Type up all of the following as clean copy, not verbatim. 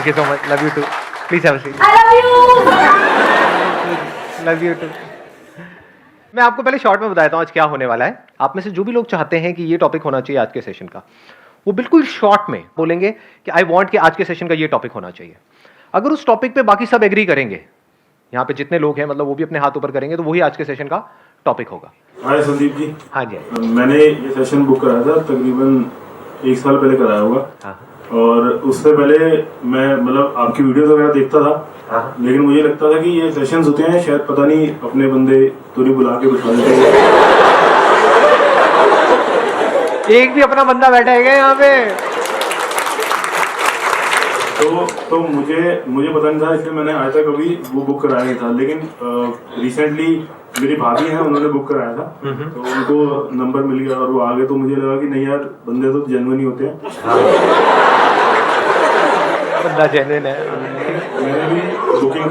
Thank you so much, love you too, please have a seat. I love you. Love you too. मैं आपको पहले short में बताता हूँ आज क्या होने वाला है। आप में से जो भी लोग चाहते हैं कि ये टॉपिक होना चाहिए आज के सेशन का, वो बिल्कुल शॉर्ट में बोलेंगे कि आई वांट कि आज के सेशन का ये टॉपिक होना चाहिए। अगर उस टॉपिक पे बाकी सब एग्री करेंगे, यहाँ पे जितने लोग हैं मतलब वो भी अपने हाथ ऊपर करेंगे, तो वही आज के सेशन का टॉपिक होगा। हाय संदीप जी। हाँ जी। मैंने ये सेशन बुक कराया था तकरीबन 1 साल पहले कराया होगा। हाँ और उससे पहले मैं मतलब आपकी वीडियोस वगैरह देखता था। हाँ। लेकिन मुझे लगता था कि ये सेशंस होते हैं शायद पता नहीं अपने बंदे तो नहीं बुला के बिठा देते हैं। एक भी अपना बंदा बैठा है क्या यहाँ पे? तो मुझे पता नहीं था, इसलिए मैंने आज तक कभी वो बुक कराया नहीं था। लेकिन रिसेंटली मेरी भाभी हैं, उन्होंने बुक कराया था, तो उनको नंबर मिल गया और वो आ गए। तो मुझे लगा कि नहीं यार, बंदे तो जेन्युइन ही होते हैं। बंदा जेन्युइन है। मैंने भी बुकिंग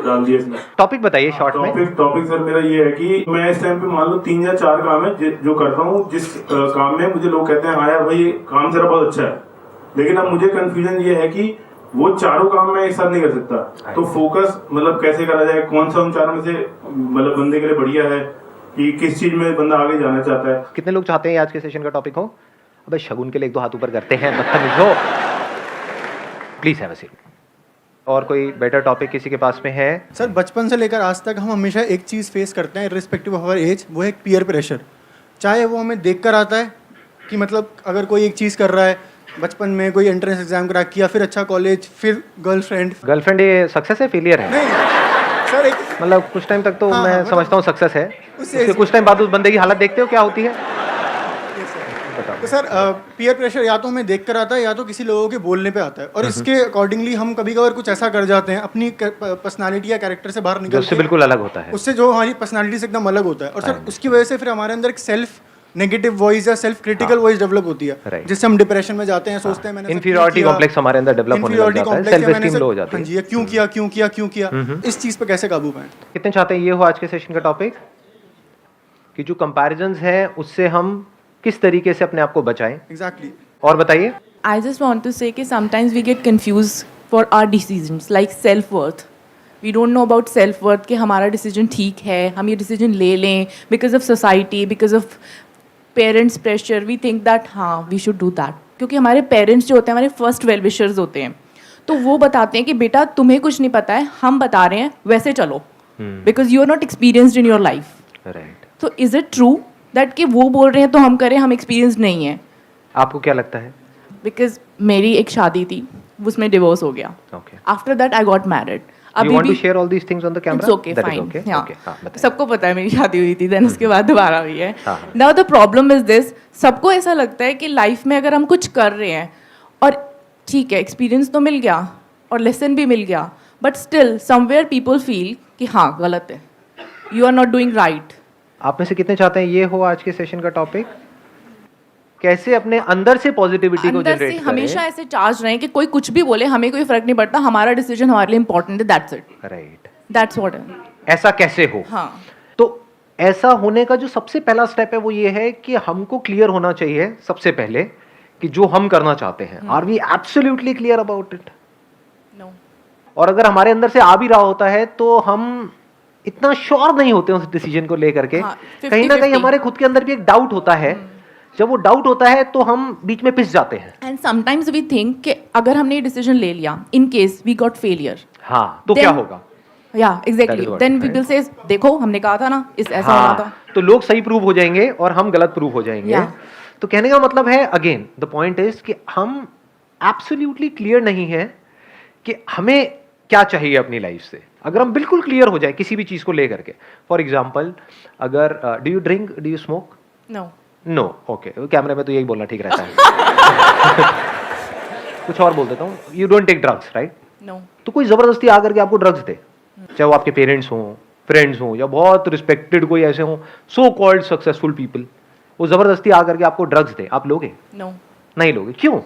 डाल दी इसमें। टॉपिक बताइए शॉर्ट में। टॉपिक सर मेरा ये है कि मैं इस टाइम पे मान लो 3 या 4 काम है जो करता हूँ, जिस काम में मुझे लोग कहते हैं हाँ यार भाई काम तेरा बहुत अच्छा है। लेकिन अब मुझे कंफ्यूजन ये है कि वो चारों काम मैं एक साथ नहीं कर सकता। तो फोकस मतलब कैसे करा जाए, कौन सा उन चारों में से मतलब बंदे के लिए बढ़िया है, कि किस चीज में बंदा आगे जाना चाहता है। कितने लोग चाहते हैं आज के सेशन का टॉपिक हो? अबे शगुन के लिए 1-2 हाथ ऊपर करते हैं, बदतमीज हो। Please have a seat. और कोई बेटर टॉपिक किसी के पास में है? सर बचपन से लेकर आज तक हम हमेशा एक चीज़ फेस करते हैं रिस्पेक्टिव ऑफ आवर एज, वो है पीयर प्रेशर। चाहे वो हमें देख कर आता है कि मतलब अगर कोई एक चीज़ कर रहा है, बचपन में कोई एंट्रेंस एग्जाम क्रैक किया, फिर अच्छा कॉलेज, फिर गर्लफ्रेंड ये सक्सेस है फेलियर है? नहीं सर, एक मतलब कुछ टाइम तक तो हाँ, मैं मतलब समझता हूँ सक्सेस है, उससे उसके कुछ टाइम बाद उस बंदे की हालत देखते हो क्या होती है? तो सर पीयर प्रेशर या तो हमें देख कर आता है या तो किसी लोगों के बोलने पे आता है, और इसके अकॉर्डिंगली हम कभी कभार कुछ ऐसा कर जाते हैं अपनी पर्सनालिटी या कैरेक्टर से बाहर निकल उससे के, बिल्कुल अलग होता है, उससे जो हमारी पर्सनालिटी से एकदम अलग होता है। और सर उसकी वजह से फिर हमारे अंदर एक सेल्फ नेगेटिव वॉइस या सेल्फ क्रिटिकल वॉइस डेवलप होती है, Right. जिससे हम डिप्रेशन में जाते हैं, सोचते हैं मैंने इंफीरियरिटी कॉम्प्लेक्स हमारे अंदर डेवलप होने लग जाता है, सेल्फ एस्टीम लो हो जाती हाँ है। जी, ये क्यों किया इस चीज़ पे कैसे काबू पाएं? कितने चाहते हैं ये हो आज के सेशन का टॉपिक, कि जो कंपैरिजंस हैं उससे हम किस तरीके से अपने आप को बचाएं? एग्जैक्टली। और बताइए। I just want to say कि sometimes we get confused for our decisions like self-worth. We don't know about self-worth कि हमारा decision ठीक है, हम ये decision ले लें because of society, because of parents pressure. We think that हाँ we should do that, क्योंकि हमारे parents जो होते हैं हमारे first well wishers होते हैं, तो वो बताते हैं कि बेटा तुम्हें कुछ नहीं पता है, हम बता रहे हैं वैसे चलो, because you are not experienced in your life. Right. तो is it true that कि वो बोल रहे हैं तो हम करें, हम experienced नहीं है? आपको क्या लगता है? बिकॉज मेरी एक शादी थी, उसमें डिवोर्स हो गया। Okay. After that I got married. You want to share all these things on the camera? It's okay That is fine. okay? हाँ, Okay, हाँ, बताइए। सबको पता है मेरी शादी हुई थी, देन उसके बाद दोबारा हुई है। हाँ। Now the problem is this, सबको ऐसा लगता है कि लाइफ में अगर हम कुछ कर रहे हैं और ठीक है एक्सपीरियंस तो मिल गया और लेसन भी मिल गया, but still somewhere people feel कि हाँ गलत है, you are not doing right. आप में से कितने चाहते हैं ये हो आज के सेशन का टॉपिक, कैसे अपने अंदर से पॉजिटिविटी को अंदर से जनरेट करें? हमेशा ऐसे चार्ज रहे कि कोई कुछ भी बोले हमें कोई फर्क नहीं पड़ता, हमारा डिसीजन हमारे लिए इंपॉर्टेंट है, that's it, right. That's what. ऐसा कैसे हो? हाँ, तो ऐसा होने का जो सबसे पहला स्टेप है वो ये है कि हमको क्लियर होना चाहिए सबसे पहले कि जो हम करना चाहते हैं, are we absolutely clear about it? No. और अगर हमारे अंदर से आ भी रहा होता है तो हम इतना श्योर नहीं होते उस डिसीजन को लेकर के। हाँ, कहीं ना कहीं 50-50 हमारे खुद के अंदर भी एक डाउट होता है। जब वो डाउट होता है तो हम बीच में पिस जाते हैं। एंड समटाइम्स वी थिंक कि अगर हमने ये डिसीजन ले लिया, in case we got failure, हाँ तो Then- क्या होगा? या That exactly, is what, then right? People से देखो हमने कहा था ना इस ऐसा होना था। तो लोग सही प्रूव हो जाएंगे और हम गलत प्रूव हो जाएंगे। Yeah. तो कहने का मतलब है अगेन द पॉइंट इज कि हम एब्सोल्युटली क्लियर नहीं है कि हमें क्या चाहिए अपनी लाइफ से। अगर हम बिल्कुल क्लियर हो जाए किसी भी चीज को लेकर के, फॉर एग्जाम्पल अगर do you drink, do you smoke? No. No. Okay, कैमरे में तो यही बोलना ठीक रहता है। कुछ और बोल देता हूँ, you don't take drugs, right? No. तो कोई जबरदस्ती आकर के आपको ड्रग्स दे, चाहे वो आपके पेरेंट्स हों, फ्रेंड्स हों, या बहुत रिस्पेक्टेड कोई ऐसे हों, सो कॉल्ड सक्सेसफुल पीपल, वो जबरदस्ती आकर के आपको ड्रग्स दे, आप लोगे? नो। नहीं लोगे। क्यों?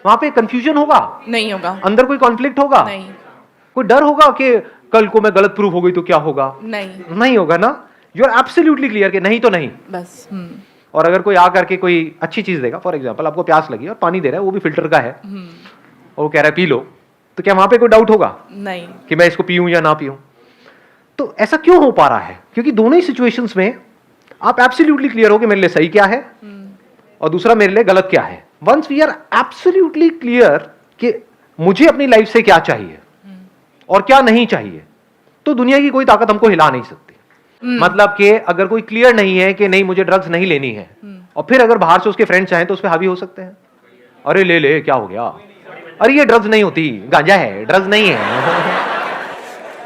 वहां पे कंफ्यूजन होगा, नहीं होगा। अंदर कोई कॉन्फ्लिक्ट होगा, नहीं। कोई डर होगा कि कल को मैं गलत प्रूफ हो गई तो क्या होगा? नहीं। नहीं होगा ना। यू आर एब्सोल्युटली क्लियर कि नहीं तो नहीं। बस। और अगर कोई आकर के कोई अच्छी चीज देगा, फॉर एग्जाम्पल आपको प्यास लगी और पानी दे रहा है, वो भी फिल्टर का है, और वो कह रहा है पी लो, तो क्या वहां पे कोई डाउट होगा नहीं। कि मैं इसको पीऊं या ना पीऊं? तो ऐसा क्यों हो पा रहा है? क्योंकि दोनों ही सिचुएशंस में आप एब्सोल्युटली क्लियर हो कि मेरे लिए सही क्या है और दूसरा मेरे लिए गलत क्या है। Once we are absolutely clear कि मुझे अपनी लाइफ से क्या चाहिए और क्या नहीं चाहिए, तो दुनिया की कोई ताकत हमको हिला नहीं सकती। मतलब कि अगर कोई क्लियर नहीं है कि नहीं मुझे ड्रग्स नहीं लेनी है, और फिर अगर बाहर से उसके फ्रेंड चाहें तो उस पर हावी हो सकते हैं, अरे ले ले क्या हो गया, अरे ये ड्रग्स नहीं होती, गांजा है, ड्रग्स नहीं है।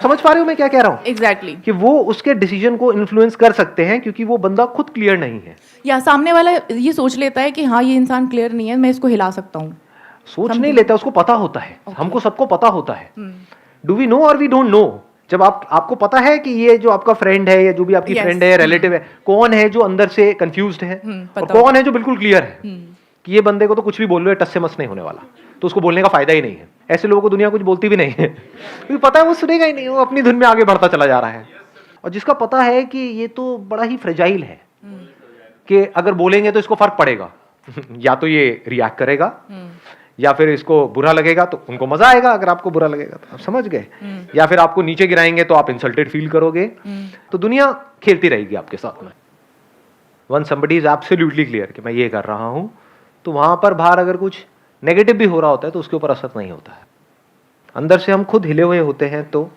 समझ पा रहे हो मैं क्या कह रहा हूं? एग्जैक्टली। कि वो उसके डिसीजन को इन्फ्लुएंस कर सकते हैं क्योंकि वो बंदा खुद क्लियर नहीं है। या सामने वाला ये सोच लेता है कि हाँ ये इंसान क्लियर नहीं है, मैं इसको हिला सकता हूँ। सोच नहीं लेता, उसको पता होता है। हमको सबको पता होता है। डू वी नो और वी डोंट नो? जब आपको पता है कि ये जो आपका फ्रेंड है या जो भी आपकी फ्रेंड है, रिलेटिव है, कौन है जो अंदर से कंफ्यूज्ड है और कौन है जो बिल्कुल क्लियर है कि ये बंदे को तो कुछ भी बोल लो टस से मस नहीं होने वाला, तो उसको बोलने का फायदा ही नहीं है। ऐसे लोगों को दुनिया कुछ बोलती भी नहीं है क्योंकि पता है वो सुनेगा ही नहीं, वो अपनी धुन में आगे बढ़ता चला जा रहा है। और जिसका पता है कि ये तो बड़ा ही फ्रेजाइल है कि अगर बोलेंगे तो इसको फर्क पड़ेगा या तो ये रिएक्ट करेगा या फिर इसको बुरा लगेगा तो उनको मजा आएगा, अगर आपको बुरा लगेगा तो आप समझ गए, या फिर आपको नीचे गिराएंगे तो आप इंसल्टेड फील करोगे। तो दुनिया खेलती रहेगी आपके साथ में। One somebody is absolutely clear कि मैं ये कर रहा हूं, तो वहां पर बाहर अगर कुछ नेगेटिव भी हो रहा होता है तो उसके ऊपर असर नहीं होता है। अंदर से हम खुद हिले हुए होते हैं तो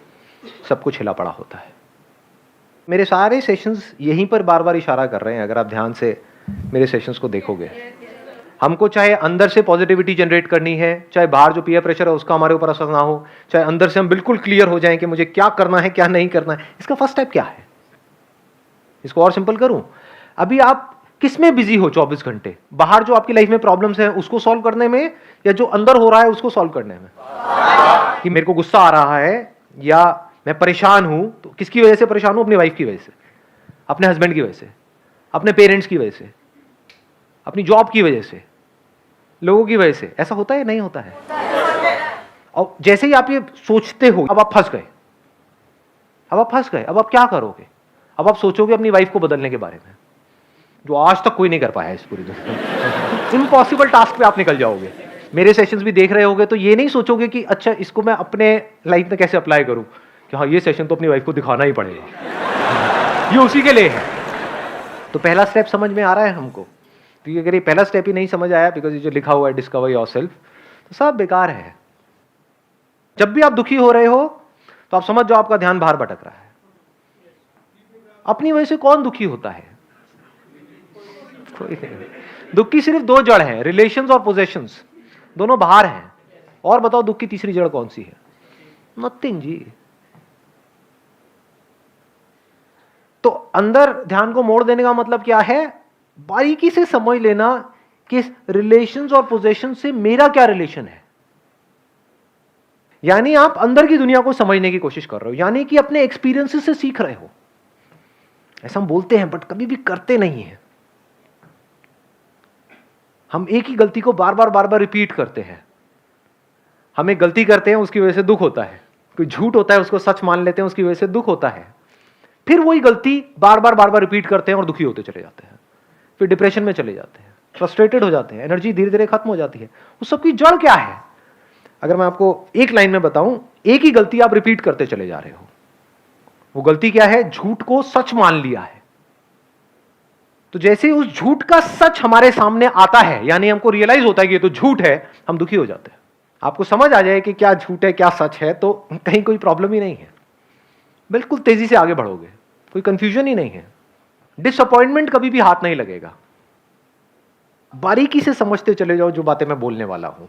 सब कुछ हिला पड़ा होता है। मेरे सारे सेशंस यहीं पर बार बार इशारा कर रहे हैं। अगर आप ध्यान से मेरे सेशंस को देखोगे, हमको चाहे अंदर से पॉजिटिविटी जनरेट करनी है, चाहे बाहर जो पीयर प्रेशर है उसका हमारे ऊपर असर ना हो, चाहे अंदर से हम बिल्कुल क्लियर हो जाएं कि मुझे क्या करना है क्या नहीं करना है। इसका फर्स्ट स्टेप क्या है? इसको और सिंपल करूं, अभी आप किस में बिजी हो 24 घंटे? बाहर जो आपकी लाइफ में प्रॉब्लम्स हैं उसको सॉल्व करने में, या जो अंदर हो रहा है उसको सॉल्व करने में? कि मेरे को गुस्सा आ रहा है या मैं परेशान हूं, तो किसकी वजह से परेशान हूं? अपनी वाइफ की वजह से, अपने हस्बैंड की वजह से, अपने पेरेंट्स की वजह से, अपनी जॉब की वजह से, लोगों की वजह से। ऐसा होता है नहीं होता है? और जैसे ही आप ये सोचते हो, अब आप फंस गए, अब आप फंस गए। अब आप क्या करोगे? अब आप सोचोगे अपनी वाइफ को बदलने के बारे में, जो आज तक कोई नहीं कर पाया है इस पूरी दुनिया। इम्पॉसिबल टास्क पे आप निकल जाओगे। मेरे सेशंस भी देख रहे होगे तो ये नहीं सोचोगे कि अच्छा इसको मैं अपने लाइफ में कैसे अप्लाई करूं, कि हाँ ये सेशन तो अपनी वाइफ को दिखाना ही पड़ेगा, ये उसी के लिए है। तो पहला स्टेप समझ में आ रहा है हमको? क्योंकि अगर ये पहला स्टेप ही नहीं समझ आया, बिकॉज ये जो लिखा हुआ है डिस्कवर योरसेल्फ, तो सब बेकार है। जब भी आप दुखी हो रहे हो तो आप समझ जाओ आपका ध्यान बाहर भटक रहा है। अपनी वजह से कौन दुखी होता है? कोई नहीं। दुख की सिर्फ दो जड़ हैं, रिलेशंस और पोजेशंस, दोनों बाहर हैं। और बताओ दुख की तीसरी जड़ कौन सी है? नथिंग जी। तो अंदर ध्यान को मोड़ देने का मतलब क्या है? बारीकी से समझ लेना कि रिलेशंस और पोजेशन से मेरा क्या रिलेशन है। यानी आप अंदर की दुनिया को समझने की कोशिश कर रहे हो, यानी कि अपने एक्सपीरियंसेस से सीख रहे हो। ऐसा हम बोलते हैं बट कभी भी करते नहीं हैं। हम एक ही गलती को बार बार रिपीट करते हैं। हम एक गलती करते हैं, उसकी वजह से दुख होता है। कोई झूठ होता है, उसको सच मान लेते हैं, उसकी वजह से दुख होता है। फिर वही गलती बार बार रिपीट करते हैं और दुखी होते चले जाते हैं। फिर डिप्रेशन में चले जाते हैं, फ्रस्ट्रेटेड हो जाते हैं, एनर्जी धीरे धीरे खत्म हो जाती है। उस सब की जड़ क्या है? अगर मैं आपको एक लाइन में बताऊं, एक ही गलती आप रिपीट करते चले जा रहे हो। वो गलती क्या है? झूठ को सच मान लिया है। तो जैसे उस झूठ का सच हमारे सामने आता है, यानी हमको रियलाइज होता है कि ये तो झूठ है, हम दुखी हो जाते हैं। आपको समझ आ जाए कि क्या झूठ है क्या सच है, तो कहीं कोई प्रॉब्लम ही नहीं है। बिल्कुल तेजी से आगे बढ़ोगे, कोई कंफ्यूजन ही नहीं है। डिसअपॉइंटमेंट कभी भी हाथ नहीं लगेगा। बारीकी से समझते चले जाओ जो बातें मैं बोलने वाला हूं।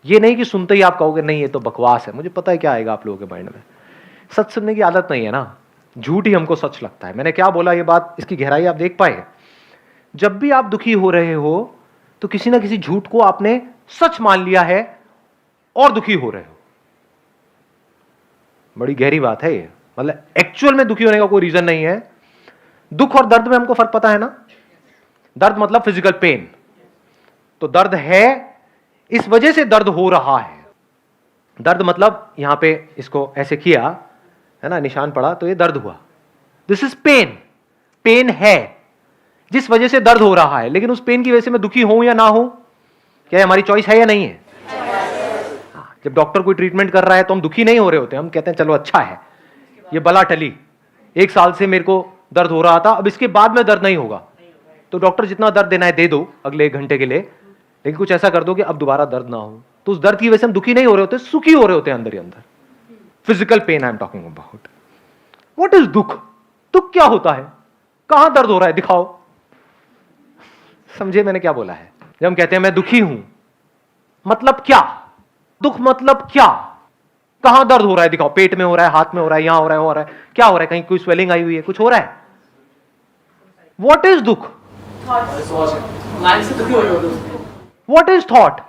ये नहीं कि सुनते ही आप कहोगे नहीं ये तो बकवास है। मुझे पता है क्या आएगा आप लोगों के माइंड में। सच सुनने की आदत नहीं है ना, झूठ ही हमको सच लगता है। मैंने क्या बोला, ये बात, इसकी गहराई आप देख पाए? जब भी आप दुखी हो रहे हो तो किसी ना किसी झूठ को आपने सच मान लिया है और दुखी हो रहे हो। बड़ी गहरी बात है ये। मतलब एक्चुअल में दुखी होने का कोई रीजन नहीं है। दुख और दर्द में हमको फर्क पता है ना? दर्द मतलब फिजिकल पेन। तो दर्द है, इस वजह से दर्द हो रहा है। दर्द मतलब यहां पे इसको ऐसे किया है ना, निशान पड़ा तो ये दर्द हुआ। This is pen. पेन है जिस वजह से दर्द हो रहा है, लेकिन उस पेन की वजह से मैं दुखी हूं या ना हूं, क्या हमारी चॉइस है या नहीं है? जब डॉक्टर कोई ट्रीटमेंट कर रहा है तो हम दुखी नहीं हो रहे होते, हम कहते हैं चलो अच्छा है, ये बला टली, 1 साल से मेरे को दर्द हो रहा था, अब इसके बाद में दर्द नहीं होगा, तो डॉक्टर जितना दर्द देना है दे दो अगले 1 घंटे के लिए, लेकिन कुछ ऐसा कर दो कि अब दोबारा दर्द ना हो। तो उस दर्द की वजह से हम दुखी नहीं हो रहे होते, सुखी हो रहे होते हैं अंदर ही अंदर। Physical pain I am talking about. What is दुख? दुख क्या होता है? कहां दर्द हो रहा है, दिखाओ। समझे मैंने क्या बोला है? जब हम कहते हैं मैं दुखी हूं, मतलब क्या? दुख मतलब क्या? कहां दर्द हो रहा है, दिखाओ। पेट में हो रहा है, हाथ में हो रहा है, यहां हो रहा है, क्या हो रहा है? कहीं कोई स्वेलिंग आई हुई है, कुछ हो रहा है? व्हाट इज दुख? What is thought?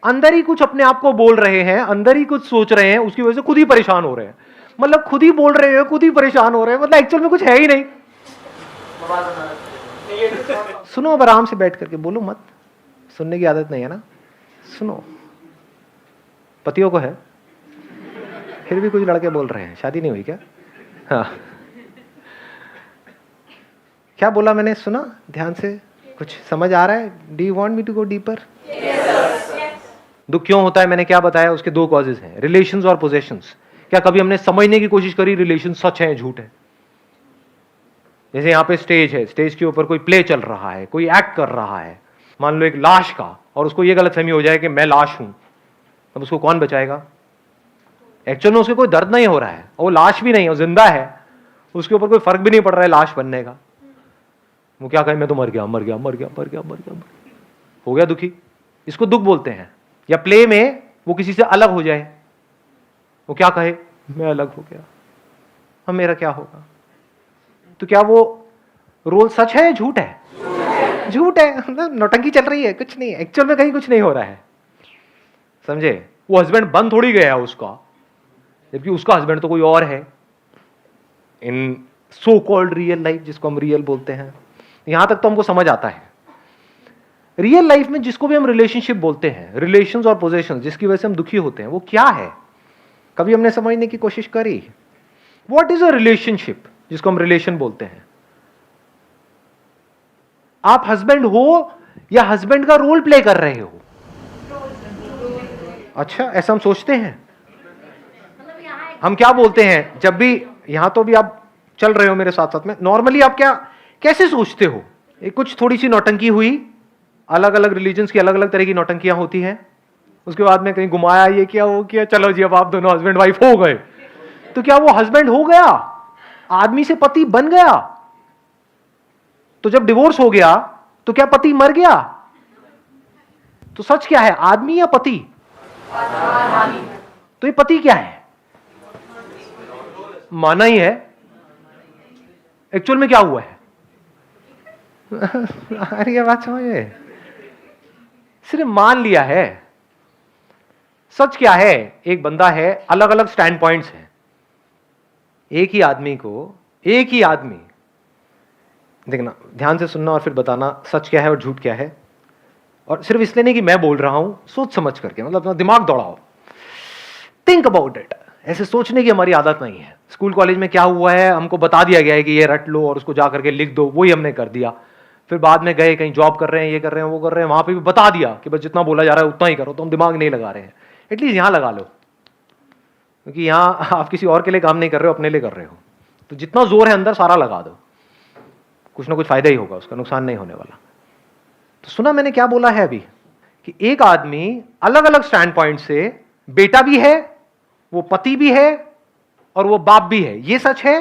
अंदर ही कुछ अपने आप को बोल रहे हैं, अंदर ही कुछ सोच रहे हैं, उसकी वजह से खुद ही परेशान हो रहे हैं। मतलब खुद ही बोल रहे हैं, खुद ही परेशान हो रहे हैं, मतलब एक्चुअल में कुछ है ही नहीं। सुनो अब आराम से बैठ करके, बोलो मत, सुनने की आदत नहीं है ना, सुनो। पतियों को है, फिर भी कुछ लड़के बोल रहे हैं, शादी नहीं हुई क्या? हाँ, क्या बोला मैंने, सुना ध्यान से? कुछ समझ आ रहा है? Do you want me to go deeper? दुख क्यों होता है मैंने क्या बताया? उसके 2 कॉजेज हैं, रिलेशंस और पोजेशंस। क्या कभी हमने समझने की कोशिश करी रिलेशन सच है झूठ है? जैसे यहाँ पे स्टेज है, स्टेज के ऊपर कोई प्ले चल रहा है, कोई एक्ट कर रहा है, मान लो एक लाश का, और उसको ये गलतफहमी हो जाए कि मैं लाश हूं, अब उसको कौन बचाएगा? एक्चुअल में उसके कोई दर्द नहीं हो रहा है, वो लाश भी नहीं है, वो जिंदा है, उसके ऊपर कोई फर्क भी नहीं पड़ रहा है लाश बनने का। वो क्या कहे, मैं तो मर गया, मर गया, मर गया, मर गया, मर गया, हो गया दुखी। इसको दुख बोलते हैं। या प्ले में वो किसी से अलग हो जाए, वो क्या कहे, मैं अलग हो गया, अब मेरा क्या होगा? तो क्या वो रोल सच है, झूठ है? झूठ है, मतलब नौटंकी चल रही है, कुछ नहीं, एक्चुअल में कहीं कुछ नहीं हो रहा है। समझे? वो हस्बैंड बन थोड़ी गया है उसका, जबकि उसका हस्बैंड तो कोई और है इन सो कॉल्ड रियल लाइफ, जिसको हम रियल बोलते हैं। यहां तक तो हमको समझ आता है। रियल लाइफ में जिसको भी हम रिलेशनशिप बोलते हैं, रिलेशंस और पोजेशंस, जिसकी वजह से हम दुखी होते हैं, वो क्या है? कभी हमने समझने की कोशिश करी? व्हाट इज अ रिलेशनशिप, जिसको हम रिलेशन बोलते हैं? आप हस्बैंड हो या हस्बैंड का रोल प्ले कर रहे हो? अच्छा, ऐसा हम सोचते हैं। हम क्या बोलते हैं जब भी, यहां तो भी आप चल रहे हो मेरे साथ साथ में, नॉर्मली आप क्या कैसे सोचते हो? एक कुछ थोड़ी सी नौटंकी हुई, अलग अलग रिलीजन्स की अलग अलग तरह की नौटंकियां होती हैं, उसके बाद में कहीं घुमाया, ये किया, वो किया, चलो जी अब आप दोनों हस्बैंड वाइफ हो गए। तो क्या वो हस्बैंड हो गया? आदमी से पति बन गया? तो जब डिवोर्स हो गया तो क्या पति मर गया? तो सच क्या है, आदमी या पति? तो ये पति क्या है? माना ही है, एक्चुअल में क्या हुआ है? अरे ये बात समझे, सिर्फ मान लिया है। सच क्या है? एक बंदा है, अलग अलग स्टैंड पॉइंट्स हैं। एक ही आदमी को, एक ही आदमी, देखना ध्यान से सुनना और फिर बताना सच क्या है और झूठ क्या है। और सिर्फ इसलिए नहीं कि मैं बोल रहा हूं, सोच समझ करके, मतलब अपना दिमाग दौड़ाओ, थिंक अबाउट इट। ऐसे सोचने की हमारी आदत नहीं है। स्कूल कॉलेज में क्या हुआ है, हमको बता दिया गया है कि ये रट लो और उसको जा करके लिख दो, वही हमने कर दिया। फिर बाद में गए कहीं जॉब कर रहे हैं, ये कर रहे हैं, वो कर रहे हैं, वहां पे भी बता दिया कि बस जितना बोला जा रहा है उतना ही करो, तो हम दिमाग नहीं लगा रहे हैं। एटलीस्ट यहां लगा लो, क्योंकि यहां आप किसी और के लिए काम नहीं कर रहे हो, अपने लिए कर रहे हो। तो जितना जोर है अंदर सारा लगा दो, कुछ ना कुछ फायदा ही होगा, उसका नुकसान नहीं होने वाला। तो सुना मैंने क्या बोला है अभी, कि एक आदमी अलग अलग स्टैंड पॉइंट से, बेटा भी है, वो पति भी है, और वो बाप भी है। ये सच है?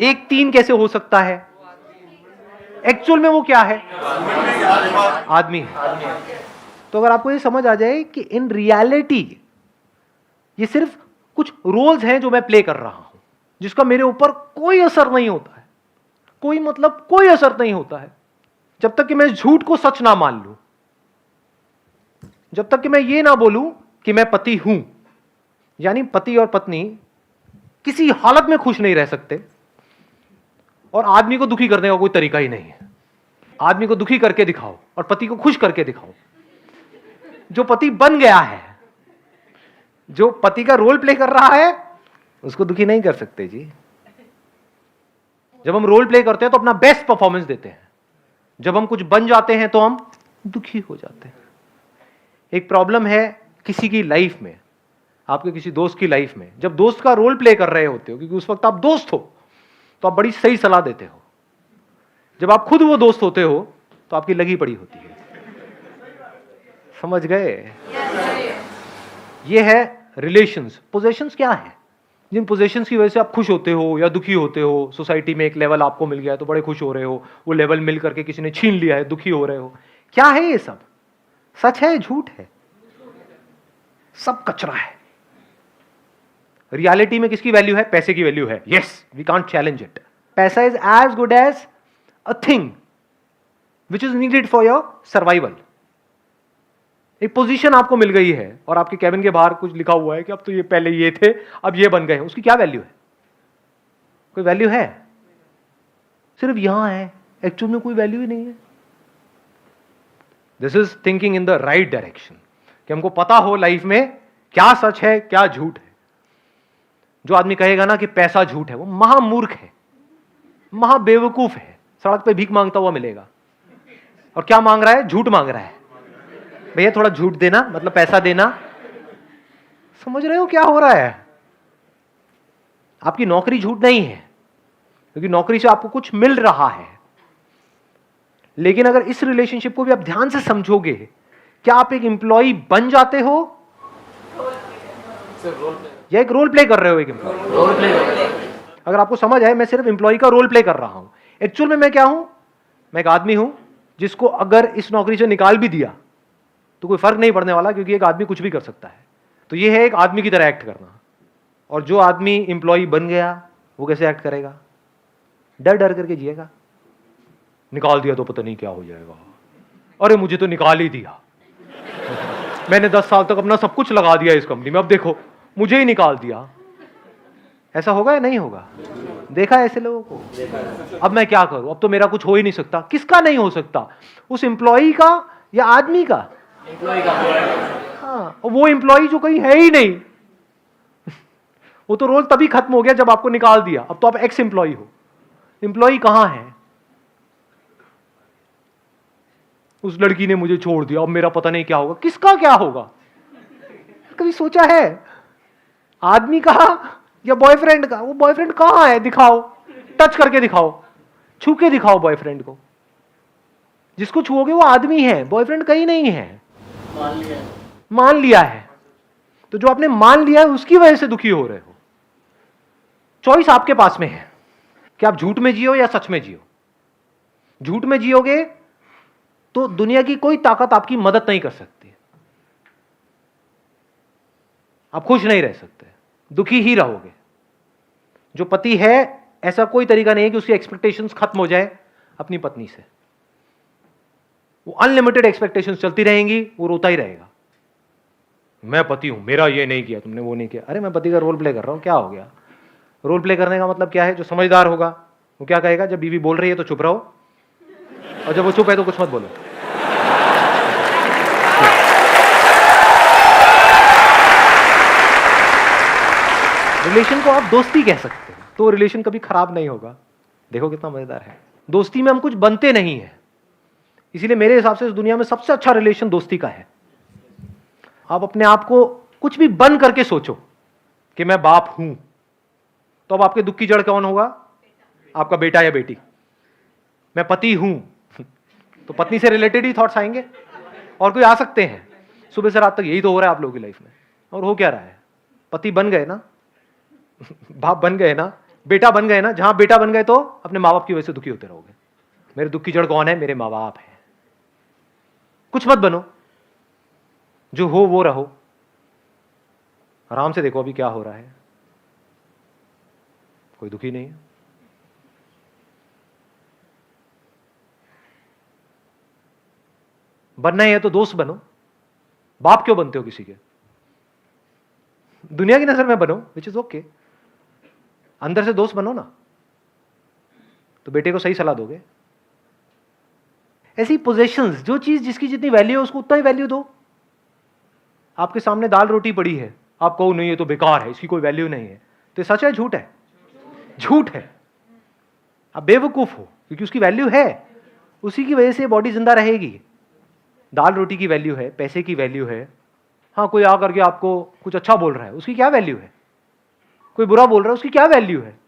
एक 3 कैसे हो सकता है? एक्चुअल में वो क्या है? आदमी है। तो अगर आपको ये समझ आ जाए कि इन रियलिटी ये सिर्फ कुछ रोल्स हैं जो मैं प्ले कर रहा हूं, जिसका मेरे ऊपर कोई असर नहीं होता है, कोई मतलब कोई असर नहीं होता है, जब तक कि मैं झूठ को सच ना मान लूं, जब तक कि मैं ये ना बोलूं कि मैं पति हूं। यानी पति और पत्नी किसी हालत में खुश नहीं रह सकते, और आदमी को दुखी करने का कोई तरीका ही नहीं है। आदमी को दुखी करके दिखाओ और पति को खुश करके दिखाओ। जो पति बन गया है, जो पति का रोल प्ले कर रहा है, उसको दुखी नहीं कर सकते जी। जब हम रोल प्ले करते हैं तो अपना बेस्ट परफॉर्मेंस देते हैं, जब हम कुछ बन जाते हैं तो हम दुखी हो जाते हैं। एक प्रॉब्लम है किसी की लाइफ में, आपके किसी दोस्त की लाइफ में, जब दोस्त का रोल प्ले कर रहे होते हो, क्योंकि उस वक्त आप दोस्त हो, तो आप बड़ी सही सलाह देते हो। जब आप खुद वो दोस्त होते हो तो आपकी लगी पड़ी होती है। समझ गए? ये है रिलेशंस। पोजेशंस क्या है? जिन पोजेशंस की वजह से आप खुश होते हो या दुखी होते हो। सोसाइटी में एक लेवल आपको मिल गया है तो बड़े खुश हो रहे हो, वो लेवल मिल करके किसी ने छीन लिया है, दुखी हो रहे हो। क्या है ये सब? सच है, झूठ है? सब कचरा है। रियलिटी में किसकी वैल्यू है? पैसे की वैल्यू है। Yes, we can't challenge it. पैसा is as good as a thing which is needed for your survival. एक पोजीशन आपको मिल गई है और आपके कैबिन के बाहर कुछ लिखा हुआ है कि अब तो ये पहले ये थे, अब ये बन गए हैं। उसकी क्या वैल्यू है? कोई वैल्यू है? सिर्फ यहां है, एक्चुअल में कोई वैल्यू ही नहीं है। This is thinking in the right direction, कि हमको पता हो लाइफ में क्या सच है, क्या झूठ है। जो आदमी कहेगा ना कि पैसा झूठ है, वो महामूर्ख है, महाबेवकूफ है। सड़क पे भीख मांगता हुआ मिलेगा और क्या मांग रहा है? झूठ मांग रहा है। भैया थोड़ा झूठ देना, मतलब पैसा देना। समझ रहे हो क्या हो रहा है? आपकी नौकरी झूठ नहीं है, क्योंकि नौकरी से आपको कुछ मिल रहा है। लेकिन अगर इस रिलेशनशिप को भी आप ध्यान से समझोगे, क्या आप एक एम्प्लॉय बन जाते हो या एक रोल प्ले कर रहे हो? एक एम्प्लॉय। अगर आपको समझ आए, मैं सिर्फ एम्प्लॉय का रोल प्ले कर रहा हूं। एक्चुअल में मैं क्या हूं? मैं एक आदमी हूं जिसको अगर इस नौकरी से निकाल भी दिया तो कोई फर्क नहीं पड़ने वाला, क्योंकि एक आदमी कुछ भी कर सकता है। तो ये है एक आदमी की तरह एक्ट करना। और जो आदमी एम्प्लॉय बन गया वो कैसे एक्ट करेगा? डर डर करके जिएगा। निकाल दिया तो पता नहीं क्या हो जाएगा। अरे मुझे तो निकाल ही दिया, मैंने 10 साल तक अपना सब कुछ लगा दिया इस कंपनी में, अब देखो मुझे ही निकाल दिया। ऐसा होगा या नहीं होगा? देखा है ऐसे लोगों को? अब मैं क्या करूं? अब तो मेरा कुछ हो ही नहीं सकता। किसका नहीं हो सकता? उस एम्प्लॉय का या आदमी का? हाँ, वो एम्प्लॉय जो कहीं है ही नहीं। वो तो रोल तभी खत्म हो गया जब आपको निकाल दिया। अब तो आप एक्स एम्प्लॉय हो। एम्प्लॉय कहां है? उस लड़की ने मुझे छोड़ दिया, अब मेरा पता नहीं क्या होगा। किसका क्या होगा? कभी सोचा है? आदमी का या बॉयफ्रेंड का? वो बॉयफ्रेंड कहां है? दिखाओ, टच करके दिखाओ, छू के दिखाओ बॉयफ्रेंड को। जिसको छुओगे वो आदमी है, बॉयफ्रेंड कहीं नहीं है। मान लिया है। तो जो आपने मान लिया है उसकी वजह से दुखी हो रहे हो। चॉइस आपके पास में है कि आप झूठ में जियो या सच में जियो। झूठ में जियोगे तो दुनिया की कोई ताकत आपकी मदद नहीं कर सकती। आप खुश नहीं रह सकते, दुखी ही रहोगे। जो पति है, ऐसा कोई तरीका नहीं है कि उसकी एक्सपेक्टेशंस खत्म हो जाए अपनी पत्नी से। वो अनलिमिटेड एक्सपेक्टेशंस चलती रहेंगी, वो रोता ही रहेगा। मैं पति हूं, मेरा ये नहीं किया, तुमने वो नहीं किया। अरे मैं पति का रोल प्ले कर रहा हूं, क्या हो गया? रोल प्ले करने का मतलब क्या है? जो समझदार होगा वो क्या कहेगा? जब बीवी बोल रही है तो चुप रहो, और जब वो चुप है तो कुछ मत बोलो। रिलेशन को आप दोस्ती कह सकते हो, तो रिलेशन कभी खराब नहीं होगा। देखो कितना मजेदार है। दोस्ती में हम कुछ बनते नहीं है, इसीलिए मेरे हिसाब से इस दुनिया में सबसे अच्छा रिलेशन दोस्ती का है। आप अपने आप को कुछ भी बन करके सोचो कि मैं बाप हूं, तो अब आपके दुख की जड़ कौन होगा? आपका बेटा या बेटी। मैं पति हूं, तो पत्नी से रिलेटेड ही थॉट्स आएंगे, और कोई आ सकते हैं। सुबह से रात तक यही तो हो रहा है आप लोगों की लाइफ में। और हो क्या रहा है? पति बन गए ना, बाप बन गए ना, बेटा बन गए ना। जहां बेटा बन गए तो अपने माँ बाप की वजह से दुखी होते रहोगे। मेरे दुख की जड़ कौन है? मेरे माँ बाप है। कुछ मत बनो, जो हो वो रहो। आराम से देखो अभी क्या हो रहा है, कोई दुखी नहीं है। बनना ही है तो दोस्त बनो। बाप क्यों बनते हो किसी के? दुनिया की नजर में बनो, विच इज ओके। अंदर से दोस्त बनो ना, तो बेटे को सही सलाह दोगे। ऐसी पोजेशंस, जो चीज जिसकी जितनी वैल्यू है उसको उतना ही वैल्यू दो। आपके सामने दाल रोटी पड़ी है, आप कहो नहीं ये तो बेकार है, इसकी कोई वैल्यू नहीं है, तो सच है झूठ है? झूठ है। आप बेवकूफ हो, क्योंकि उसकी वैल्यू है। उसी की वजह से बॉडी जिंदा रहेगी। दाल रोटी की वैल्यू है, पैसे की वैल्यू है, हाँ, कोई आ करके आपको कुछ अच्छा बोल रहा है, उसकी क्या वैल्यू है? कोई बुरा बोल रहा है, उसकी क्या वैल्यू है?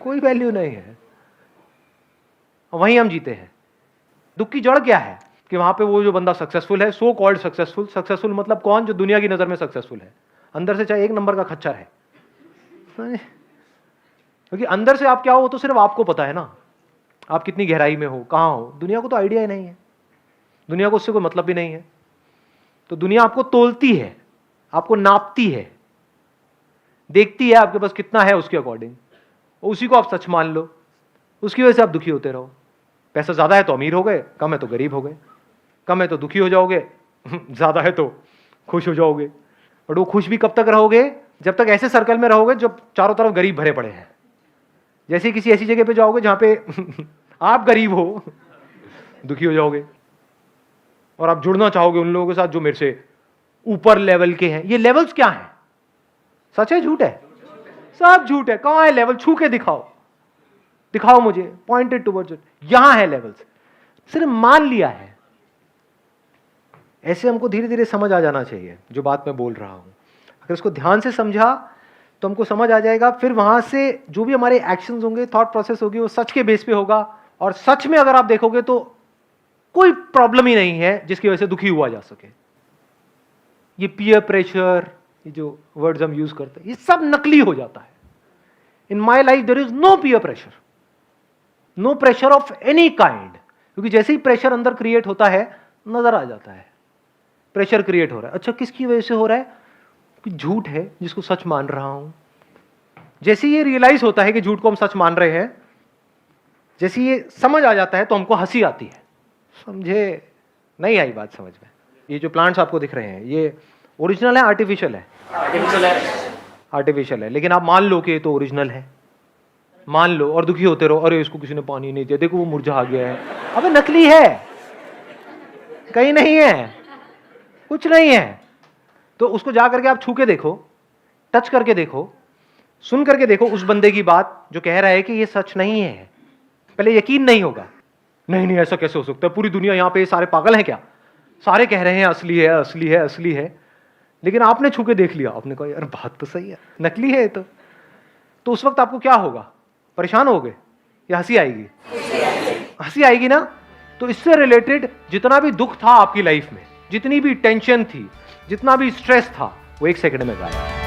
कोई वैल्यू नहीं है। वहीं हम जीते हैं। दुख की जड़ क्या है? कि वहां पे वो जो बंदा सक्सेसफुल है, सो कॉल्ड सक्सेसफुल, सक्सेसफुल मतलब कौन? जो दुनिया की नजर में सक्सेसफुल है, अंदर से चाहे 1 नंबर का खच्चर है। क्योंकि अंदर से आप क्या हो तो सिर्फ आपको पता है ना, आप कितनी गहराई में हो, कहां हो। दुनिया को तो आइडिया ही नहीं है, दुनिया को उससे कोई मतलब भी नहीं है। तो दुनिया आपको तोलती है, आपको नापती है, देखती है आपके पास कितना है उसके अकॉर्डिंग, उसी को आप सच मान लो, उसकी वजह से आप दुखी होते रहो। पैसा ज्यादा है तो अमीर हो गए, कम है तो गरीब हो गए, कम है तो दुखी हो जाओगे, ज्यादा है तो खुश हो जाओगे। और वो खुश भी कब तक रहोगे? जब तक ऐसे सर्कल में रहोगे जब चारों तरफ गरीब भरे पड़े हैं। जैसे किसी ऐसी जगह पे जाओगे जहां पे आप गरीब हो, दुखी हो जाओगे और आप जुड़ना चाहोगे उन लोगों के साथ जो मेरे से ऊपर लेवल के हैं। ये लेवल्स क्या हैं? सच है झूठ है? सब झूठ है। कहां है लेवल? छू के दिखाओ, दिखाओ मुझे, पॉइंटेड टुवर्ड्स इट। यहां है लेवल्स, सिर्फ मान लिया है। ऐसे हमको धीरे धीरे समझ आ जाना चाहिए जो बात मैं बोल रहा हूं। अगर इसको ध्यान से समझा तो हमको समझ आ जाएगा। फिर वहां से जो भी हमारे एक्शंस होंगे, थॉट प्रोसेस होगी, वो सच के बेस पे होगा। और सच में अगर आप देखोगे तो कोई प्रॉब्लम ही नहीं है जिसकी वजह से दुखी हुआ जा सके। ये पीयर प्रेशर, ये जो वर्ड्स हम यूज करते हैं, ये सब नकली हो जाता है। In my life there is no peer pressure, no pressure of any kind. क्योंकि जैसे ही प्रेशर अंदर क्रिएट होता है, नजर आ जाता है प्रेशर क्रिएट हो रहा है। अच्छा, किसकी वजह से हो रहा है? कि झूठ है जिसको सच मान रहा हूं। जैसे ये रियलाइज होता है कि झूठ को हम सच मान रहे हैं, जैसे ये समझ आ जाता है तो हमको हंसी आती है। समझे? नहीं आई बात समझ में? ये जो प्लांट्स आपको दिख रहे हैं, ये ओरिजिनल है आर्टिफिशियल है? आर्टिफिशियल है। लेकिन आप मान लो कि ये तो ओरिजिनल है, मान लो, और दुखी होते रहो, अरे इसको किसी ने पानी नहीं दिया, देखो वो मुरझा गया है। अबे नकली है, कहीं नहीं है, कुछ नहीं है। तो उसको जा करके आप छू के देखो, टच करके देखो, सुन करके देखो उस बंदे की बात जो कह रहा है कि ये सच नहीं है। पहले यकीन नहीं होगा, नहीं नहीं ऐसा कैसे हो सकता है, पूरी दुनिया यहाँ पे सारे पागल हैं क्या, सारे कह रहे हैं असली है असली है असली है। लेकिन आपने छू के देख लिया, आपने कहा यार बात तो सही है, नकली है तो उस वक्त आपको क्या होगा? परेशान होगे या हंसी आएगी? हंसी आएगी ना। तो इससे रिलेटेड जितना भी दुख था आपकी लाइफ में, जितनी भी टेंशन थी, जितना भी स्ट्रेस था, वो 1 सेकंड में गायब।